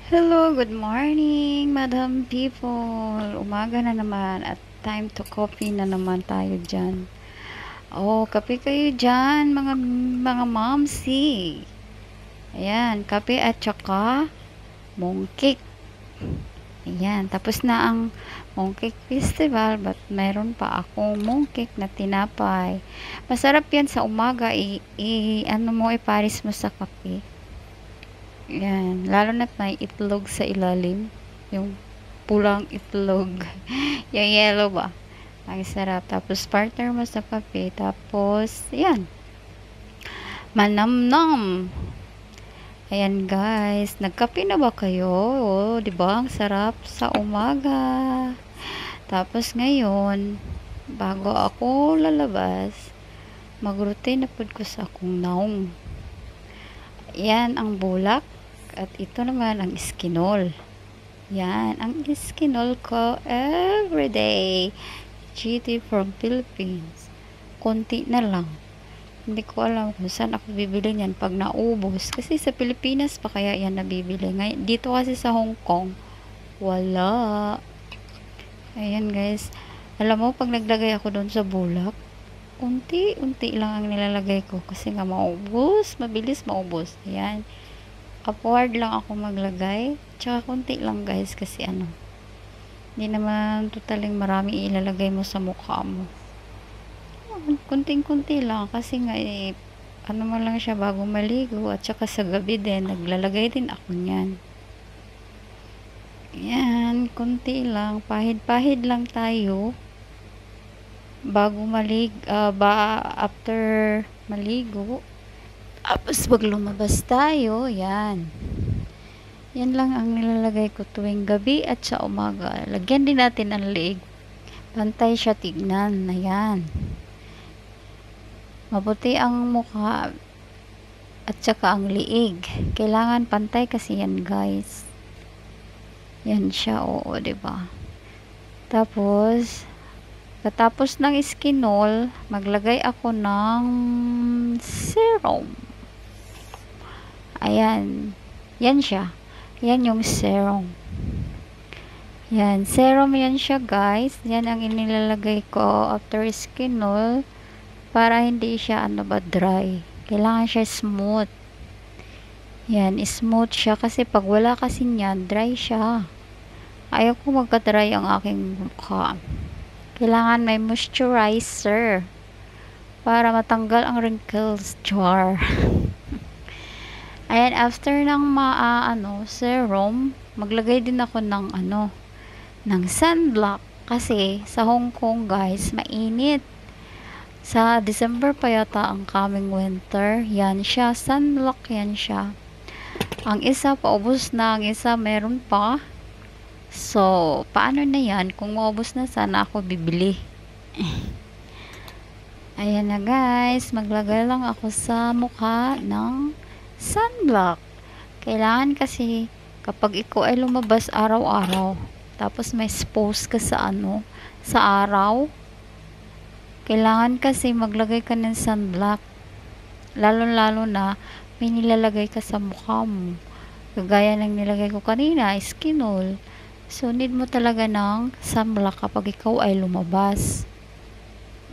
Hello, good morning, Madam People. Umaga na naman at time to coffee na naman tayo dyan. Oh, kape kayo dyan, mga momsi. Ayan, kape at saka mooncake. Ayan, tapos na ang mooncake festival, but meron pa akong mooncake na tinapay. Masarap yan sa umaga, iparis mo sa kape. Yan, lalo na't may itlog sa ilalim. Yung pulang itlog. Yung yellow ba? Ang sarap. Tapos, partner mo sa kape. Tapos, yan. Manamnam. Ayan, guys. Nagkape na ba kayo? Oh, diba? Ang sarap sa umaga. Tapos, ngayon, bago ako lalabas, mag-routine na po ko sa akong naong. Yan ang bulak. At ito naman ang iskinol. Yan, ang iskinol ko everyday. GT from Philippines. Konti na lang. Hindi ko alam kung saan ako bibili niyan pag naubos. Kasi sa Pilipinas pa kaya yan nabibili. Ngayon, dito kasi sa Hong Kong, wala. Ayan guys. Alam mo, pag naglagay ako doon sa bulak, unti-unti lang ang nilalagay ko. Kasi nga maubos. Mabilis maubos. Ayan. Upward lang ako maglagay. Tsaka konti lang guys kasi hindi naman totaling marami ilalagay mo sa mukha mo. Kunting-kunti lang kasi nga mo lang siya bago maligo at saka sa gabi din naglalagay din ako niyan. Yan, konti lang. Pahid-pahid lang tayo bago after maligo. Tapos pag lumabas tayo, yan. Yan lang ang nilalagay ko tuwing gabi at sa umaga. Lagyan din natin ang liig. Pantay siya tignan. Ayan. Mabuti ang mukha at saka ang liig. Kailangan pantay kasi yan guys. Yan siya, oo, diba? Tapos, katapos ng iskinol, maglagay ako ng serum. Ayan. Yan siya. Yan yung serum. Yan. Serum yan siya guys. Yan ang inilalagay ko after skinol para hindi siya dry. Kailangan siya smooth. Yan. Smooth siya kasi pag wala kasi niyan, dry siya. Ayaw ko magka-dry ang aking mukha. Kailangan may moisturizer para matanggal ang wrinkles. Char. Ayan, after ng serum, maglagay din ako ng sunblock. Kasi sa Hong Kong guys, mainit. Sa December pa yata ang coming winter. Yan siya, sunblock yan siya. Ang isa, paubos na. Ang isa, meron pa. So, paano na yan? Kung maubos na, sana ako bibili. Ayan na guys, maglagay lang ako sa mukha ng sunblock. Kailangan kasi kapag ikaw ay lumabas araw-araw, tapos may expose ka sa sa araw, kailangan kasi maglagay ka ng sunblock. Lalo-lalo na may nilalagay ka sa mukha mo. Kagaya ng nilagay ko kanina, skinol. So, need mo talaga ng sunblock kapag ikaw ay lumabas.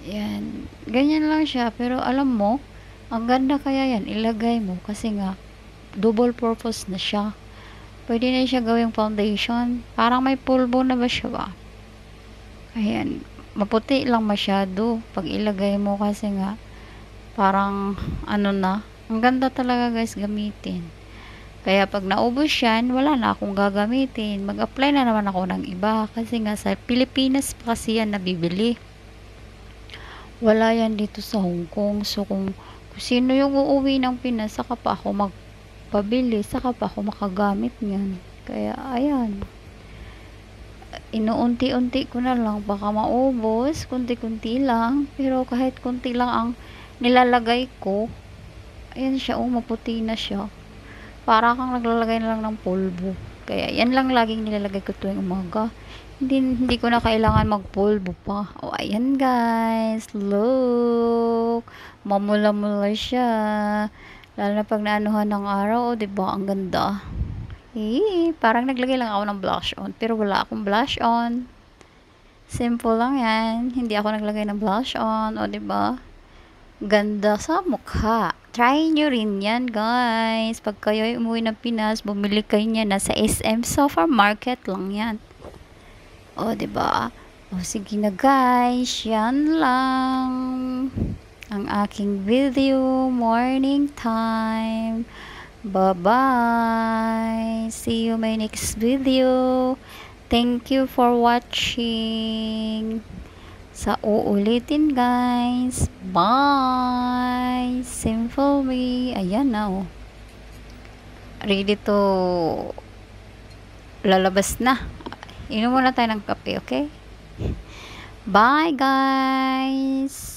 Yan. Ganyan lang siya. Pero alam mo, ang ganda kaya yan, ilagay mo kasi nga double purpose na siya. Pwede na siya gawing foundation. Parang may pulbo na ba siya ba? Ayan. Maputi lang masyado pag ilagay mo kasi nga parang na. Ang ganda talaga guys gamitin. Kaya pag naubos yan, wala na akong gagamitin. Mag-apply na naman ako ng iba kasi nga sa Pilipinas pa kasi yan nabibili. Wala yan dito sa Hong Kong. So kung sino yung uuwi ng Pinas, saka pa ako magpabili, saka pa ako makagamit niyan. Kaya, ayan. Inuunti-unti ko na lang, baka maubos, kunti-kunti lang. Pero kahit kunti lang ang nilalagay ko, ayan siya, maputi na siya. Para kang naglalagay na lang ng pulbo. Kaya, yan lang laging nilalagay ko tuwing umaga. Hindi ko na kailangan magpulbo pa. O, ayan guys. Look. Mamula-mula siya. Lalo na pag naanuhan ng araw. O, diba? Ang ganda. Parang naglagay lang ako ng blush on, pero wala akong blush on. Simple lang yan. Hindi ako naglagay ng blush on, o 'di ba? Ganda sa mukha. Try nyo rin yan, guys. Pag kayo ay umuwi ng Pinas, bumili kayo niyan. Nasa SM Sofa Market lang yan. O, 'di ba? O, sige na, guys. Yan lang ang aking video. Morning time. Bye-bye. See you my next video. Thank you for watching. Sa uulitin, guys. Bye. Simple way. Ayan na, oh. Ready to lalabas na. Inom muna tayo ng kape, okay? Bye, guys.